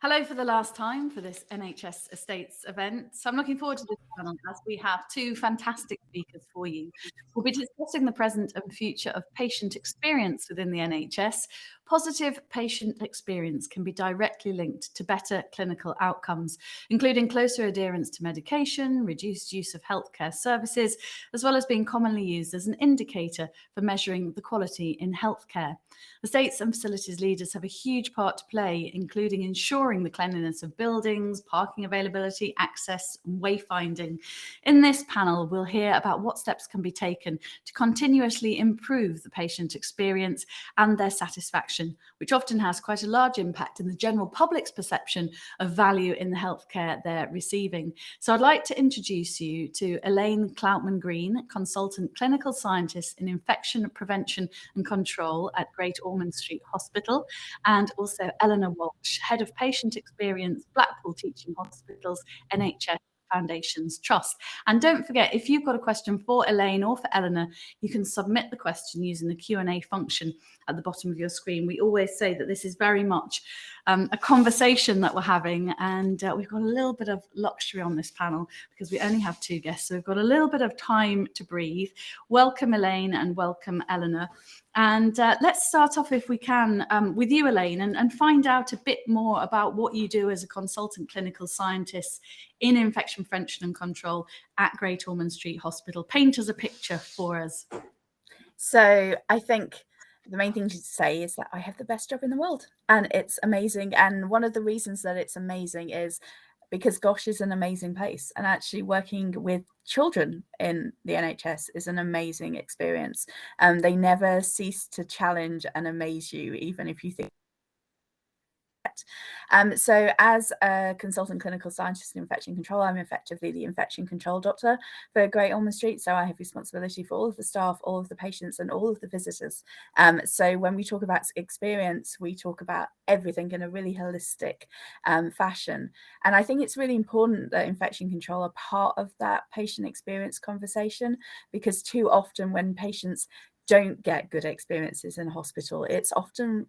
Hello for the last time for this NHS Estates event. So I'm looking forward to this panel as we have two fantastic speakers for you. We'll be discussing the present and future of patient experience within the NHS. Positive patient experience can be directly linked to better clinical outcomes, including closer adherence to medication, reduced use of healthcare services, as well as being commonly used as an indicator for measuring the quality in healthcare. Estates and facilities leaders have a huge part to play, including ensuring the cleanliness of buildings, parking availability, access, and wayfinding. In this panel, we'll hear about what steps can be taken to continuously improve the patient experience and their satisfaction, which often has quite a large impact in the general public's perception of value in the healthcare they're receiving. So I'd like to introduce you to Elaine Cloutman-Green, Consultant Clinical Scientist in Infection Prevention and Control at Great Ormond Street Hospital, and also Eleanor Walsh, Head of Patient Experience, Blackpool Teaching Hospitals, NHS Foundations Trust. And don't forget, if you've got a question for Elaine or for Eleanor, you can submit the question using the Q&A function at the bottom of your screen. We always say that this is very much a conversation that we're having, and we've got a little bit of luxury on this panel because we only have two guests, so we've got a little bit of time to breathe. Welcome, Elaine, and welcome, Eleanor. And let's start off, if we can, with you, Elaine, and find out a bit more about what you do as a consultant clinical scientist in infection prevention and control at Great Ormond Street Hospital. Paint us a picture for us. So I think the main thing to say is that I have the best job in the world, and it's amazing. And one of the reasons that it's amazing is because Gosh is an amazing place, and actually working with children in the NHS is an amazing experience. They never cease to challenge and amaze you, even if you think. So as a consultant clinical scientist in infection control, I'm effectively the infection control doctor for Great Ormond Street. So I have responsibility for all of the staff, all of the patients, and all of the visitors. So when we talk about experience, we talk about everything in a really holistic fashion. And I think it's really important that infection control are part of that patient experience conversation, because too often when patients don't get good experiences in a hospital, it's often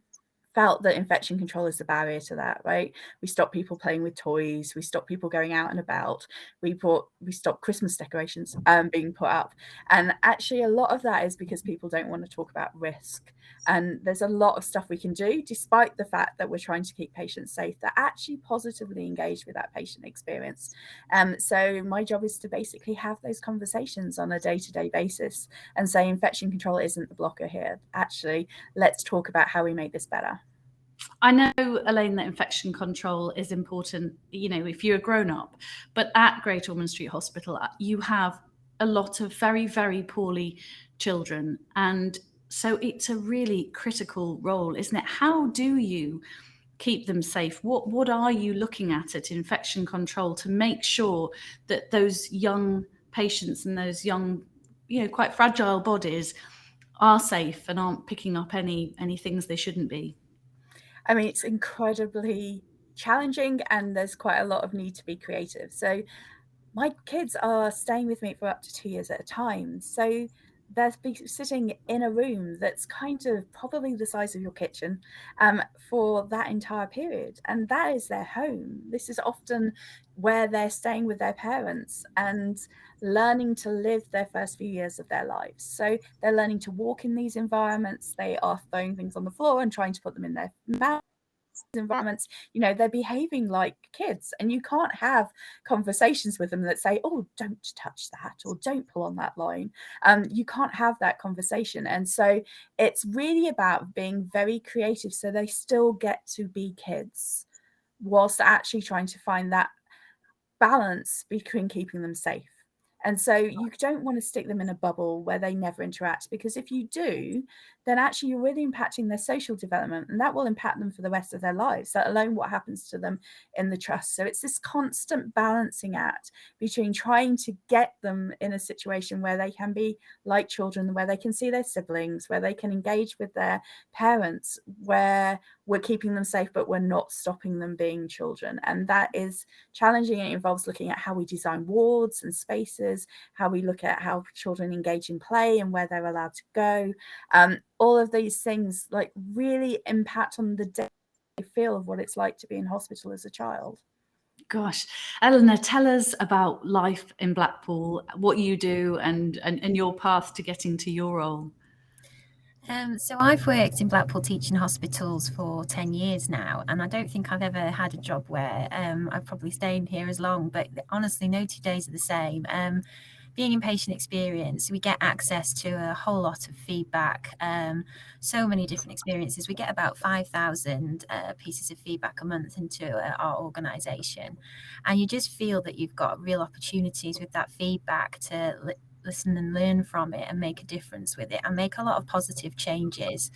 felt that infection control is the barrier to that, right? We stop people playing with toys, we stop people going out and about, we stop Christmas decorations being put up. And actually a lot of that is because people don't want to talk about risk. And there's a lot of stuff we can do, despite the fact that we're trying to keep patients safe, that actually positively engage with that patient experience. So my job is to basically have those conversations on a day-to-day basis and say infection control isn't the blocker here. Actually, let's talk about how we make this better. I know, Elaine, that infection control is important, you know, if you're a grown-up, but at Great Ormond Street Hospital, you have a lot of very, very poorly children. And so it's a really critical role, isn't it? How do you keep them safe? What are you looking at infection control to make sure that those young patients and those young, you know, quite fragile bodies are safe and aren't picking up any things they shouldn't be? I mean, it's incredibly challenging, and there's quite a lot of need to be creative. So my kids are staying with me for up to 2 years at a time. So they're sitting in a room that's kind of probably the size of your kitchen for that entire period. And that is their home. This is often where they're staying with their parents and learning to live their first few years of their lives. So they're learning to walk in these environments. They are throwing things on the floor and trying to put them in their mouth. Environments, you know, they're behaving like kids, and you can't have conversations with them that say, oh, don't touch that, or don't pull on that line. You can't have that conversation. And so it's really about being very creative so they still get to be kids, whilst actually trying to find that balance between keeping them safe. And so you don't want to stick them in a bubble where they never interact, because if you do, then actually you're really impacting their social development, and that will impact them for the rest of their lives, let alone what happens to them in the trust. So it's this constant balancing act between trying to get them in a situation where they can be like children, where they can see their siblings, where they can engage with their parents, where we're keeping them safe, but we're not stopping them being children. And that is challenging. It involves looking at how we design wards and spaces, how we look at how children engage in play and where they're allowed to go. All of these things like really impact on the day feel of what it's like to be in hospital as a child. Gosh, Eleanor, tell us about life in Blackpool, what you do, and your path to getting to your role. So I've worked in Blackpool teaching hospitals for 10 years now, and I don't think I've ever had a job where I've probably stayed here as long, but honestly, no 2 days are the same. Being in patient experience, we get access to a whole lot of feedback, so many different experiences. We get about 5,000 pieces of feedback a month into our organisation, and you just feel that you've got real opportunities with that feedback to listen and learn from it and make a difference with it and make a lot of positive changes.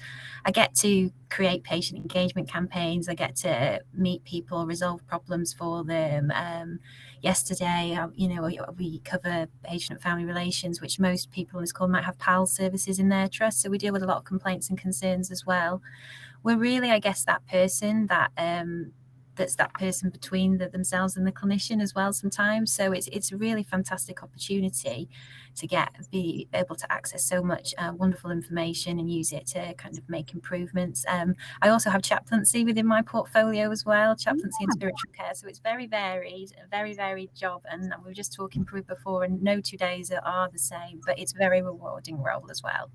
I get to create patient engagement campaigns. I get to meet people, resolve problems for them. Yesterday, we cover patient and family relations, which most people in the school might have PAL services in their trust. So we deal with a lot of complaints and concerns as well. We're really, I guess, that person that's that person between themselves and the clinician as well sometimes. So it's a really fantastic opportunity to be able to access so much wonderful information and use it to kind of make improvements. I also have chaplaincy within my portfolio as well, chaplaincy and spiritual care. So it's very varied, a very varied job. And we were just talking before, and no 2 days are the same, but it's a very rewarding role as well.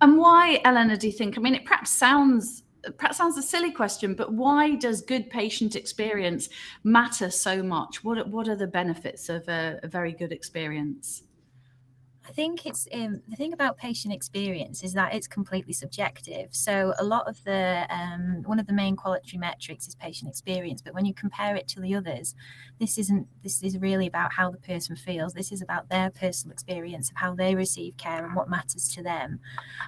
And why, Eleanor, do you think? I mean, it perhaps sounds a silly question, but why does good patient experience matter so much? What are the benefits of a very good experience? I think it's the thing about patient experience is that it's completely subjective. So a lot of the one of the main quality metrics is patient experience, but when you compare it to the others, this is really about how the person feels. This is about their personal experience of how they receive care and what matters to them.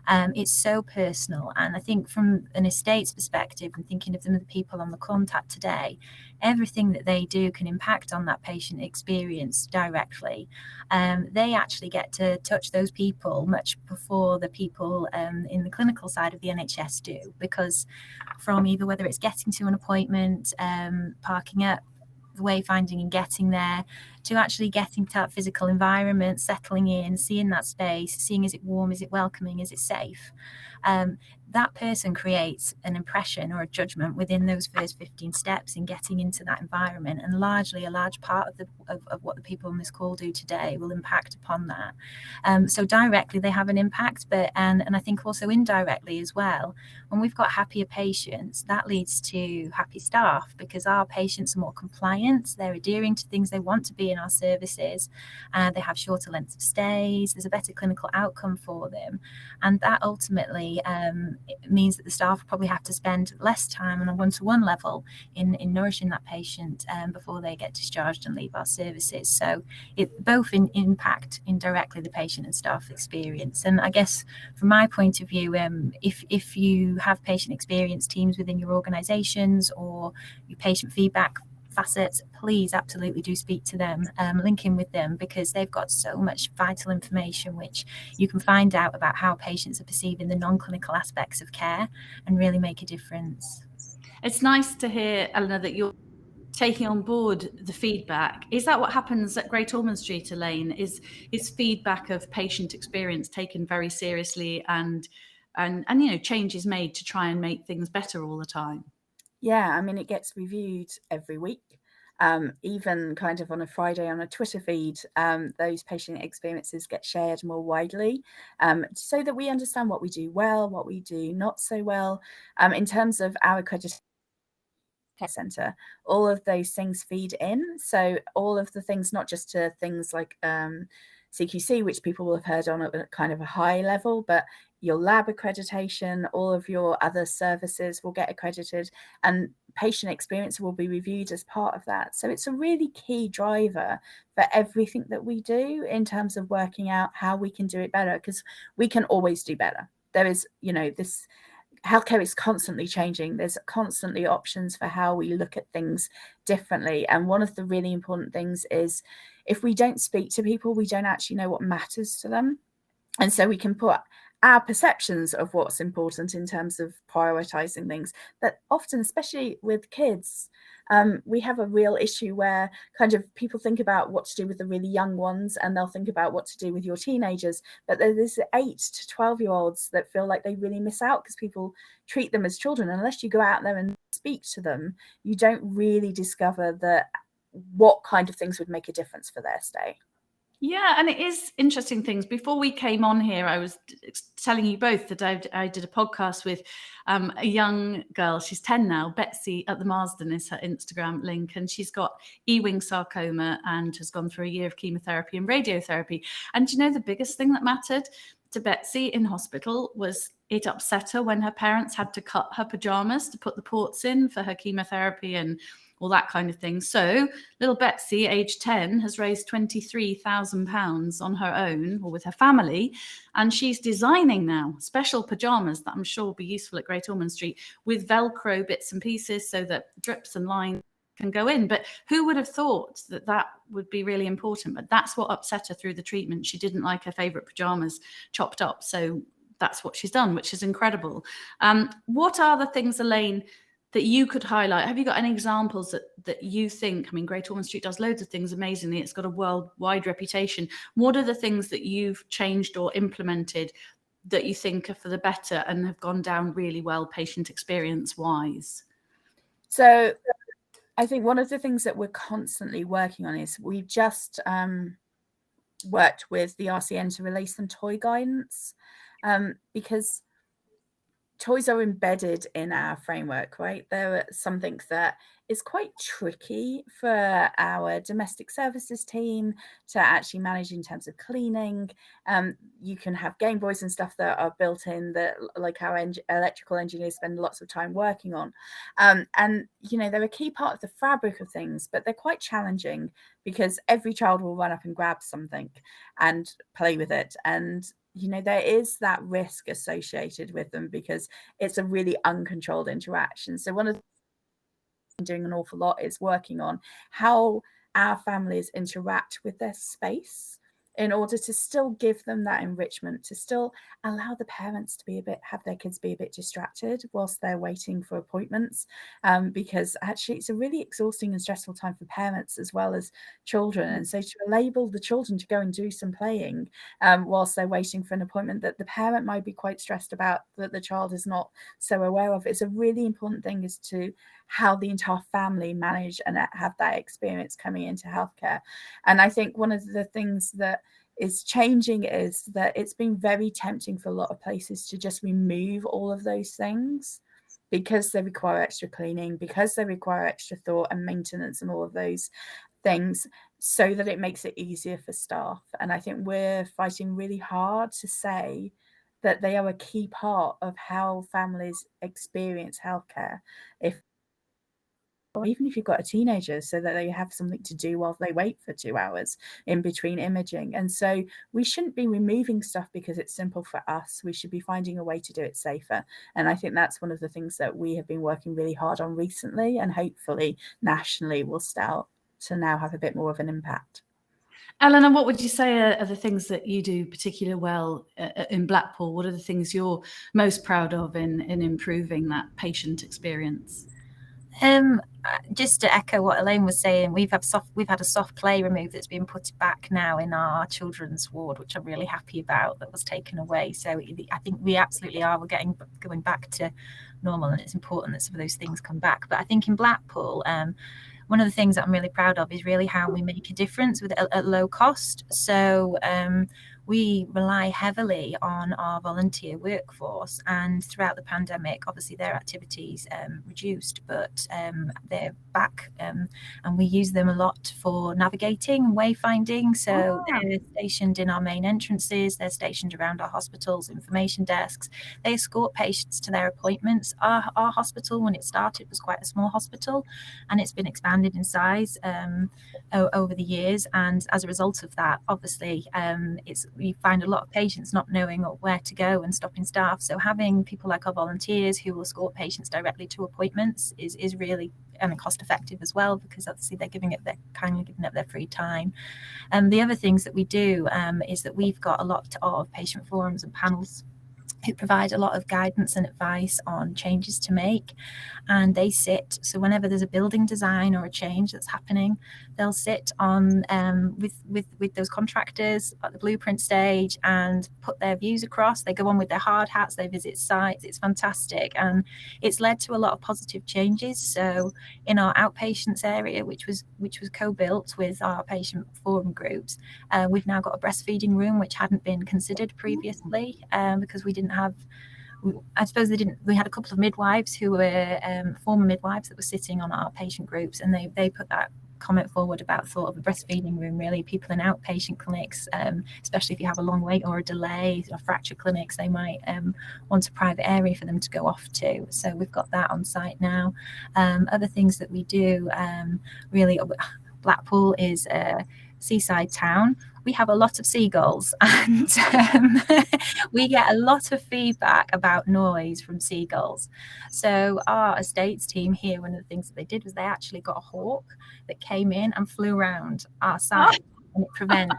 It's so personal, and I think from an estate's perspective and thinking of the people on the contact today, everything that they do can impact on that patient experience directly. They actually get to touch those people much before the people in the clinical side of the NHS do, because from either whether it's getting to an appointment, parking up, the wayfinding and getting there, to actually getting to that physical environment, settling in, seeing that space, seeing is it warm, is it welcoming, is it safe? That person creates an impression or a judgment within those first 15 steps in getting into that environment, and largely a large part of what the people on this call do today will impact upon that. So directly they have an impact, but and I think also indirectly as well. When we've got happier patients, that leads to happy staff, because our patients are more compliant, they're adhering to things they want to be in our services, and they have shorter lengths of stays, there's a better clinical outcome for them, and that ultimately it means that the staff probably have to spend less time on a one-to-one level in nourishing that patient before they get discharged and leave our services. So it both impact indirectly the patient and staff experience. And I guess from my point of view, if you have patient experience teams within your organisations or your patient feedback facets, please absolutely do speak to them, link in with them, because they've got so much vital information which you can find out about how patients are perceiving the non-clinical aspects of care and really make a difference. It's nice to hear, Eleanor, that you're taking on board the feedback. Is that what happens at Great Ormond Street, Elaine? Is feedback of patient experience taken very seriously, and changes made to try and make things better all the time? Yeah, I mean, it gets reviewed every week. Even kind of on a Friday on a Twitter feed, those patient experiences get shared more widely, so that we understand what we do well, what we do not so well. In terms of our accreditation center, all of those things feed in. So all of the things, not just to things like CQC, which people will have heard on at kind of a high level, but your lab accreditation, all of your other services will get accredited, and patient experience will be reviewed as part of that. So it's a really key driver for everything that we do in terms of working out how we can do it better, because we can always do better. There is, this healthcare is constantly changing. There's constantly options for how we look at things differently. And one of the really important things is, if we don't speak to people, we don't actually know what matters to them. And so we can put our perceptions of what's important in terms of prioritizing things, but often, especially with kids, we have a real issue where kind of people think about what to do with the really young ones, and they'll think about what to do with your teenagers. But there's 8 to 12-year-olds that feel like they really miss out because people treat them as children. Unless you go out there and speak to them, you don't really discover what kind of things would make a difference for their stay. Yeah, and it is interesting things. Before we came on here, I was telling you both that I did a podcast with a young girl. She's 10 now. Betsy at the Marsden is her Instagram link, and she's got Ewing sarcoma and has gone through a year of chemotherapy and radiotherapy. And you know, the biggest thing that mattered to Betsy in hospital was it upset her when her parents had to cut her pajamas to put the ports in for her chemotherapy and all that kind of thing. So little Betsy, age 10, has raised £23,000 on her own or with her family. And she's designing now special pajamas that I'm sure will be useful at Great Ormond Street with Velcro bits and pieces so that drips and lines can go in. But who would have thought that that would be really important? But that's what upset her through the treatment. She didn't like her favorite pajamas chopped up. So that's what she's done, which is incredible. What are the things, Elaine, that you could highlight? Have you got any examples that you think, I mean, Great Ormond Street does loads of things amazingly. It's got a worldwide reputation. What are the things that you've changed or implemented that you think are for the better and have gone down really well patient experience wise? So I think one of the things that we're constantly working on is we've just worked with the RCN to release some toy guidance, because toys are embedded in our framework, right? They're something that is quite tricky for our domestic services team to actually manage in terms of cleaning. You can have Game Boys and stuff that are built in that, like our electrical engineers spend lots of time working on. And, you know, they're a key part of the fabric of things, but they're quite challenging because every child will run up and grab something and play with it. And you know, there is that risk associated with them because it's a really uncontrolled interaction. So one of the things I'm doing an awful lot is working on how our families interact with their space in order to still give them that enrichment, to still allow the parents to have their kids be a bit distracted whilst they're waiting for appointments, because actually it's a really exhausting and stressful time for parents as well as children. And so to enable the children to go and do some playing whilst they're waiting for an appointment that the parent might be quite stressed about, that the child is not so aware of, it's a really important thing as to how the entire family manage and have that experience coming into healthcare. And I think one of the things that is changing is that it's been very tempting for a lot of places to just remove all of those things because they require extra cleaning, because they require extra thought and maintenance and all of those things, so that it makes it easier for staff. And I think we're fighting really hard to say that they are a key part of how families experience healthcare, or even if you've got a teenager, so that they have something to do while they wait for 2 hours in between imaging. And so we shouldn't be removing stuff because it's simple for us. We should be finding a way to do it safer. And I think that's one of the things that we have been working really hard on recently, and hopefully nationally will start to now have a bit more of an impact. Eleanor, what would you say are the things that you do particularly well in Blackpool? What are the things you're most proud of in improving that patient experience? Just to echo what Elaine was saying, we've had a soft play removed that's been put back now in our children's ward, which I'm really happy about, that was taken away. So I think we absolutely are. We're going back to normal, and it's important that some of those things come back. But I think in Blackpool, one of the things that I'm really proud of is really how we make a difference at low cost. So we rely heavily on our volunteer workforce, and throughout the pandemic, obviously their activities reduced, but they're back, and we use them a lot for navigating and wayfinding. So they're stationed in our main entrances, they're stationed around our hospitals, information desks. They escort patients to their appointments. Our hospital, when it started, was quite a small hospital, and it's been expanded in size over the years. And as a result of that, obviously, we find a lot of patients not knowing where to go and stopping staff. So having people like our volunteers who will escort patients directly to appointments is really cost effective as well, because obviously they're kindly giving up their free time. The other things that we do is that we've got a lot of patient forums and panels who provide a lot of guidance and advice on changes to make. And they sit, so whenever there's a building design or a change that's happening, they'll sit on with those contractors at the blueprint stage and put their views across. They go on with their hard hats, they visit sites. It's fantastic, and it's led to a lot of positive changes. So in our outpatients area, which was co-built with our patient forum groups, we've now got a breastfeeding room, which hadn't been considered previously, because we didn't have, I suppose we had a couple of midwives who were former midwives that were sitting on our patient groups, and they put that comment forward about thought of a breastfeeding room. Really, people in outpatient clinics, especially if you have a long wait or a delay, or fracture clinics, they might want a private area for them to go off to. So we've got that on site now. Other things that we do, really, Blackpool is a seaside town. We have a lot of seagulls, and we get a lot of feedback about noise from seagulls. So our estates team here, one of the things that they did was they actually got a hawk that came in and flew around our site, and it prevents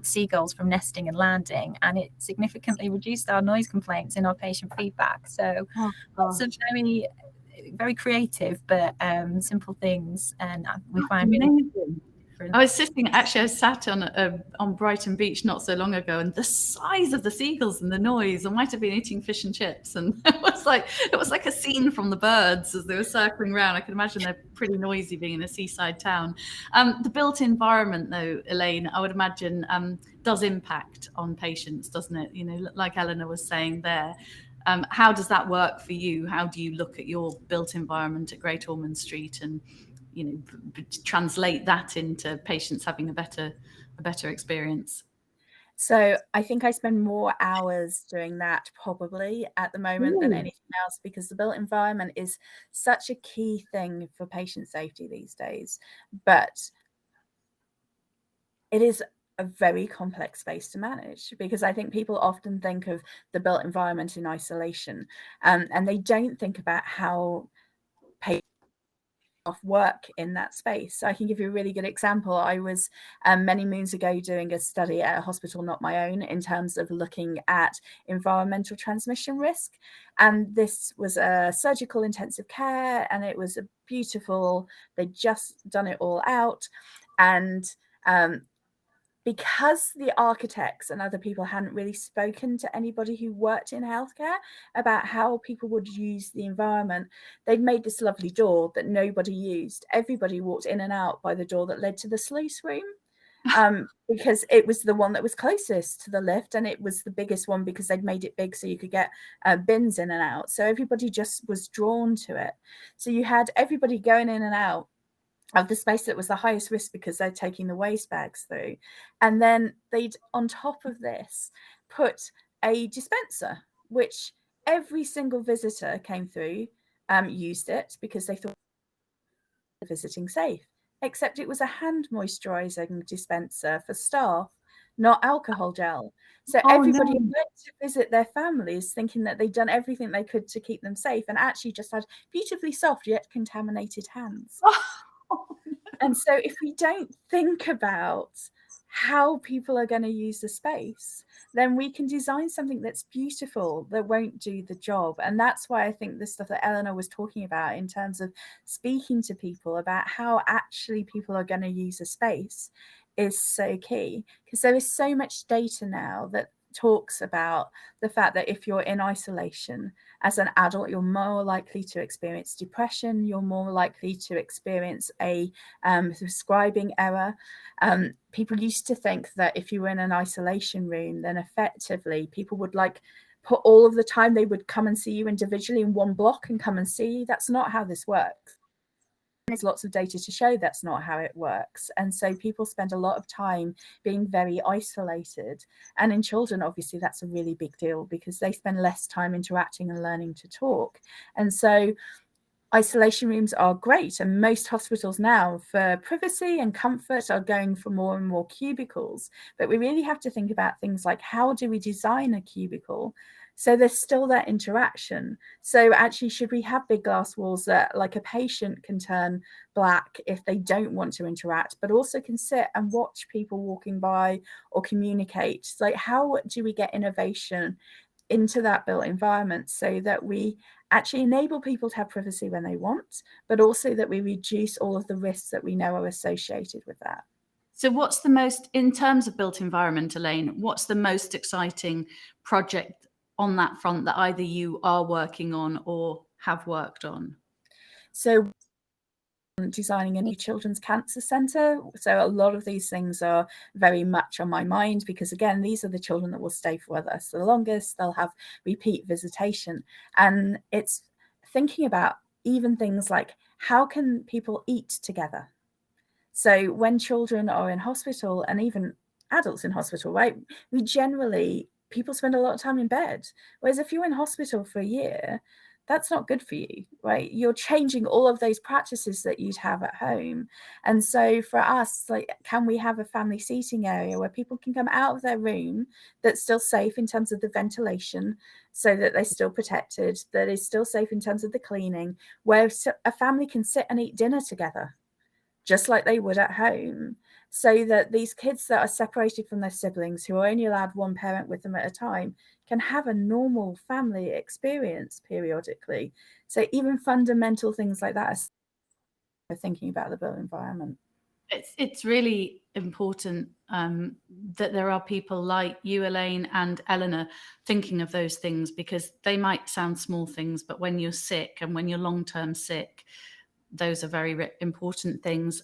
seagulls from nesting and landing, and it significantly reduced our noise complaints in our patient feedback. So lots of very, very creative but simple things, and we find really different. I sat on Brighton Beach not so long ago, and the size of the seagulls and the noise. I might have been eating fish and chips, and it was like a scene from the birds as they were circling around. I can imagine they're pretty noisy being in a seaside town. The built environment, though, Elaine, I would imagine does impact on patients, doesn't it? You know, like Eleanor was saying there. How does that work for you? How do you look at your built environment at Great Ormond Street and translate that into patients having a better experience? So I think I spend more hours doing that probably at the moment than anything else, because the built environment is such a key thing for patient safety these days. But it is a very complex space to manage, because I think people often think of the built environment in isolation, and they don't think about how patients work in that space. So I can give you a really good example. I was many moons ago doing a study at a hospital, not my own, in terms of looking at environmental transmission risk. And this was a surgical intensive care, and it was a beautiful, they'd just done it all out. And because the architects and other people hadn't really spoken to anybody who worked in healthcare about how people would use the environment, they'd made this lovely door that nobody used. Everybody walked in and out by the door that led to the sluice room, because it was the one that was closest to the lift, and it was the biggest one because they'd made it big so you could get bins in and out. So everybody just was drawn to it. So you had everybody going in and out of the space that was the highest risk because they're taking the waste bags through. And then they'd, on top of this, put a dispenser, which every single visitor came through, used it because they thought visiting safe, except it was a hand moisturizing dispenser for staff, not alcohol gel. So everybody went to visit their families thinking that they'd done everything they could to keep them safe, and actually just had beautifully soft yet contaminated hands. And so if we don't think about how people are going to use the space, then we can design something that's beautiful that won't do the job. And that's why I think the stuff that Eleanor was talking about in terms of speaking to people about how actually people are going to use a space is so key, because there is so much data now that talks about the fact that if you're in isolation as an adult, you're more likely to experience depression, you're more likely to experience a prescribing error. People used to think that if you were in an isolation room, then effectively people would put all of the time they would come and see you individually in one block and come and see you. That's not how this works. There's lots of data to show that's not how it works. And so people spend a lot of time being very isolated. And in children, obviously, that's a really big deal because they spend less time interacting and learning to talk. And so isolation rooms are great. And most hospitals now, for privacy and comfort, are going for more and more cubicles. But we really have to think about things like, how do we design a cubicle so there's still that interaction? So actually, should we have big glass walls that, like, a patient can turn black if they don't want to interact, but also can sit and watch people walking by or communicate? Like, how do we get innovation into that built environment so that we actually enable people to have privacy when they want, but also that we reduce all of the risks that we know are associated with that. So what's the most, in terms of built environment, Elaine, what's the most exciting project on that front that either you are working on or have worked on? So designing a new children's cancer centre. So a lot of these things are very much on my mind because, again, these are the children that will stay with us the longest. They'll have repeat visitation. And it's thinking about even things like, how can people eat together? So when children are in hospital, and even adults in hospital, right, people spend a lot of time in bed. Whereas if you're in hospital for a year, that's not good for you, right? You're changing all of those practices that you'd have at home. And so for us, like, can we have a family seating area where people can come out of their room that's still safe in terms of the ventilation, so that they're still protected, that is still safe in terms of the cleaning, where a family can sit and eat dinner together, just like they would at home, so that these kids that are separated from their siblings, who are only allowed one parent with them at a time, can have a normal family experience periodically. So even fundamental things like that are thinking about the built environment. It's really important that there are people like you, Elaine, and Eleanor thinking of those things, because they might sound small things, but when you're sick and when you're long-term sick, those are very important things.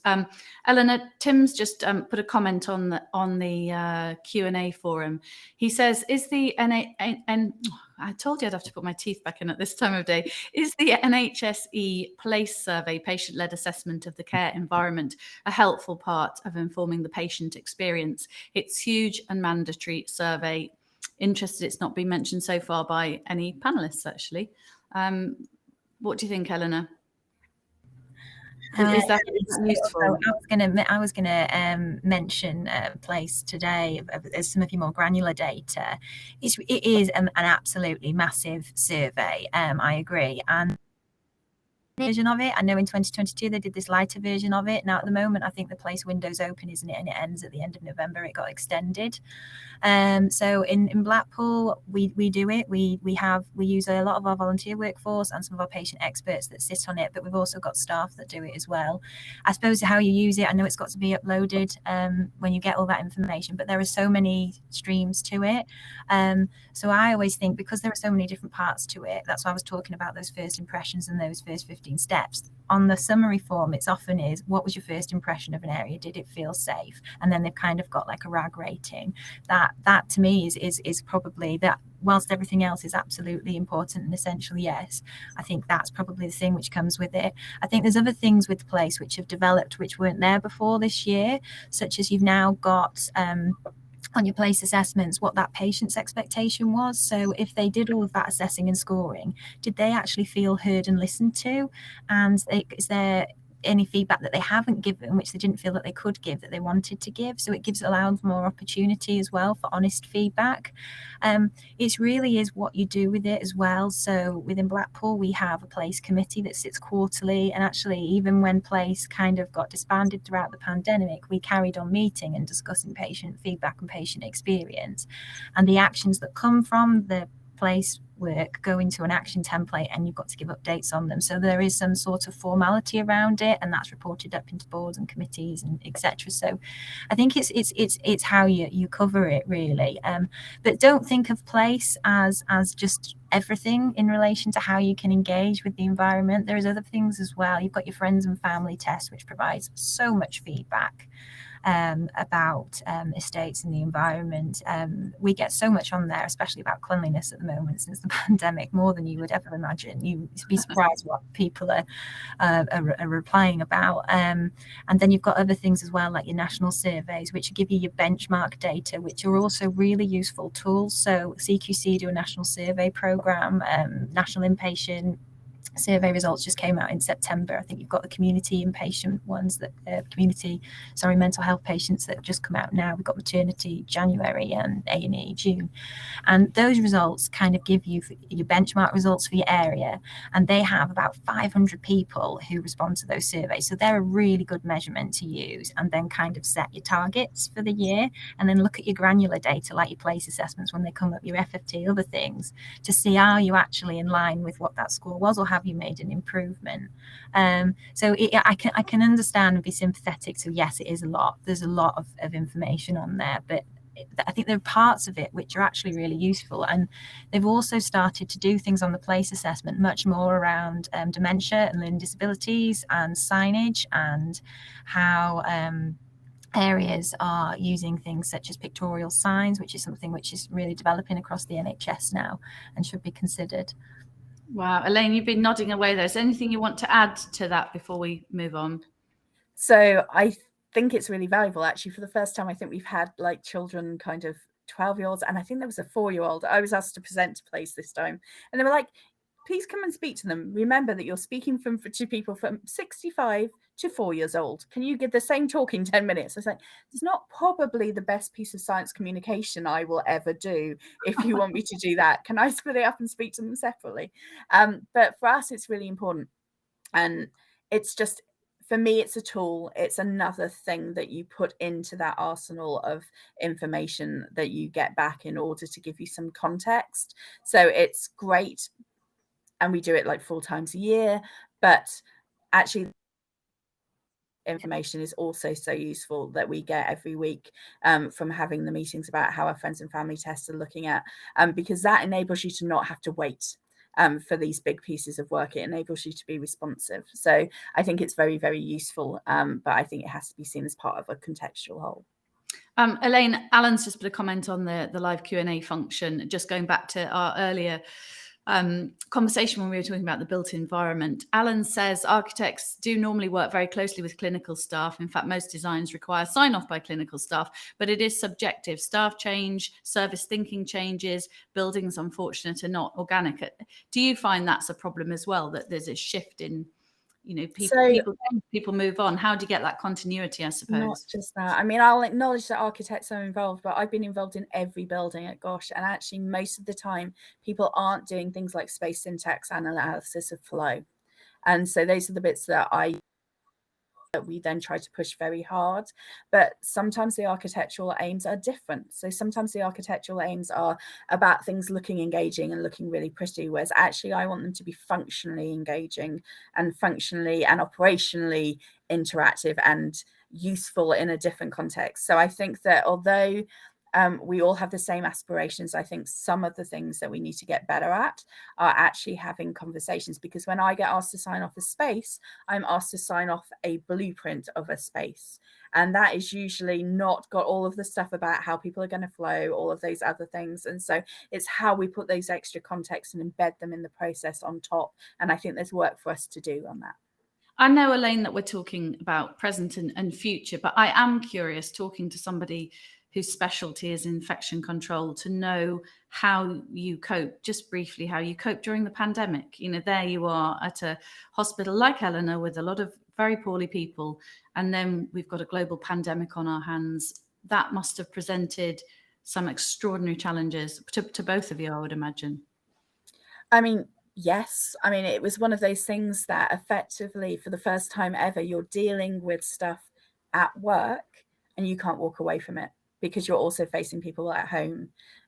Eleanor, Tim's just put a comment on the Q&A forum. He says, is the I told you I'd have to put my teeth back in at this time of day. Is the NHSE PLACE survey, patient-led assessment of the care environment, a helpful part of informing the patient experience? It's huge and mandatory survey. Interested it's not been mentioned so far by any panelists, actually. What do you think, Eleanor? Is that useful? I was gonna mention PLACE today as some of your more granular data. It is an absolutely massive survey. I agree. And version of it, I know in 2022 they did this lighter version of it. Now at the moment I think the PLACE window's open, isn't it, and it ends at the end of November. It got extended. So in Blackpool we do it. We use a lot of our volunteer workforce and some of our patient experts that sit on it, but we've also got staff that do it as well. I suppose how you use it, I know it's got to be uploaded when you get all that information, but there are so many streams to it. So I always think, because there are so many different parts to it, that's why I was talking about those first impressions and those first 15 steps. On the summary form, it's often is, what was your first impression of an area? Did it feel safe? And then they've kind of got like a RAG rating. That to me is probably that. Whilst everything else is absolutely important and essential, yes, I think that's probably the thing which comes with it. I think there's other things with PLACE which have developed which weren't there before this year, such as you've now got on your PLACE assessments what that patient's expectation was. So if they did all of that assessing and scoring, did they actually feel heard and listened to? And is there any feedback that they haven't given, which they didn't feel that they could give, that they wanted to give? So it allows more opportunity as well for honest feedback. It really is what you do with it as well. So within Blackpool, we have a PLACE committee that sits quarterly, and actually even when PLACE kind of got disbanded throughout the pandemic, we carried on meeting and discussing patient feedback and patient experience, and the actions that come from the PLACE work go into an action template, and you've got to give updates on them. So there is some sort of formality around it, and that's reported up into boards and committees and etc. So I think it's how you cover it really. But don't think of PLACE as just everything in relation to how you can engage with the environment. There's other things as well. You've got your friends and family test, which provides so much feedback about estates and the environment. We get so much on there, especially about cleanliness at the moment since the pandemic, more than you would ever imagine. You'd be surprised what people are replying about. And then you've got other things as well, like your national surveys, which give you your benchmark data, which are also really useful tools. So CQC do a national survey program, national inpatient survey results just came out in September. I think you've got the community inpatient ones, that mental health patients that just come out now. We've got maternity January and A&E June. And those results kind of give you your benchmark results for your area. And they have about 500 people who respond to those surveys. So they're a really good measurement to use, and then kind of set your targets for the year. And then look at your granular data, like your place assessments when they come up, your FFT, other things, to see, are you actually in line with what that score was, or have you made an improvement? I can understand and be sympathetic to, yes, it is a lot. There's a lot of information on there, but I think there are parts of it which are actually really useful. And they've also started to do things on the place assessment much more around dementia and learning disabilities and signage, and how areas are using things such as pictorial signs, which is something which is really developing across the NHS now and should be considered. Wow, Elaine, you've been nodding away there. Is there anything you want to add to that before we move on? So I think it's really valuable, actually. For the first time, I think we've had like children, kind of 12-year-olds, and I think there was a 4-year-old. I was asked to present to place this time, and they were like, please come and speak to them. Remember that you're speaking to people from 65 to 4 years old. Can you give the same talk in 10 minutes? I was like, it's not probably the best piece of science communication I will ever do. If you want me to do that, can I split it up and speak to them separately? But for us, it's really important. And it's just, for me, it's a tool. It's another thing that you put into that arsenal of information that you get back in order to give you some context. So it's great. And we do it like 4 times a year, but actually information is also so useful that we get every week from having the meetings about how our friends and family tests are looking at, because that enables you to not have to wait for these big pieces of work. It enables you to be responsive. So I think it's very, very useful, but I think it has to be seen as part of a contextual whole. Elaine, Alan's just put a comment on the live Q&A function, just going back to our earlier conversation when we were talking about the built environment. Alan says architects do normally work very closely with clinical staff. In fact, most designs require sign-off by clinical staff, but it is subjective. Staff change, service thinking changes, buildings, unfortunately, are not organic. Do you find that's a problem as well, that there's a shift in, you know, people move on? How do you get that continuity, I suppose? Not just that. I mean, I'll acknowledge that architects are involved, but I've been involved in every building at Gosh, and actually most of the time people aren't doing things like space syntax and analysis of flow. And so those are the bits that we then try to push very hard. But sometimes the architectural aims are different. So sometimes the architectural aims are about things looking engaging and looking really pretty, whereas actually I want them to be functionally engaging and functionally and operationally interactive and useful in a different context. So I think that although we all have the same aspirations, I think some of the things that we need to get better at are actually having conversations, because when I get asked to sign off a space, I'm asked to sign off a blueprint of a space. And that is usually not got all of the stuff about how people are going to flow, all of those other things. And so it's how we put those extra contexts and embed them in the process on top. And I think there's work for us to do on that. I know, Elaine, that we're talking about present and future, but I am curious, talking to somebody whose specialty is infection control, to know how you cope, just briefly, how you cope during the pandemic. You know, there you are at a hospital like Eleanor with a lot of very poorly people, and then we've got a global pandemic on our hands. That must have presented some extraordinary challenges to both of you, I would imagine. I mean, yes. I mean, it was one of those things that effectively, for the first time ever, you're dealing with stuff at work and you can't walk away from it, because you're also facing people at home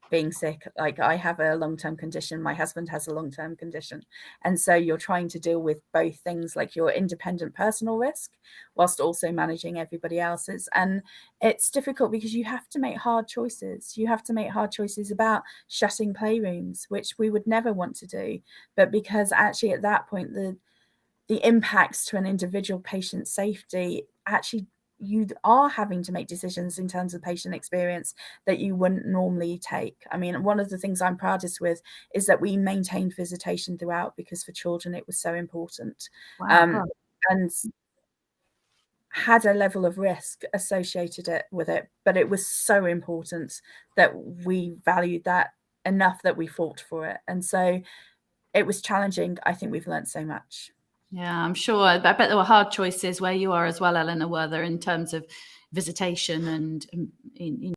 being sick. Like, I have a long-term condition, my husband has a long-term condition. And so you're trying to deal with both things, like your independent personal risk, whilst also managing everybody else's. And it's difficult because you have to make hard choices. You have to make hard choices about shutting playrooms, which we would never want to do. But because actually at that point, the impacts to an individual patient's safety, actually you are having to make decisions in terms of patient experience that you wouldn't normally take. I mean, one of the things I'm proudest with is that we maintained visitation throughout, because for children it was so important. Wow. And had a level of risk associated with it, but it was so important that we valued that enough that we fought for it. And so it was challenging. I think we've learned so much. Yeah, I'm sure. I bet there were hard choices where you are as well, Eleanor, were there, in terms of visitation and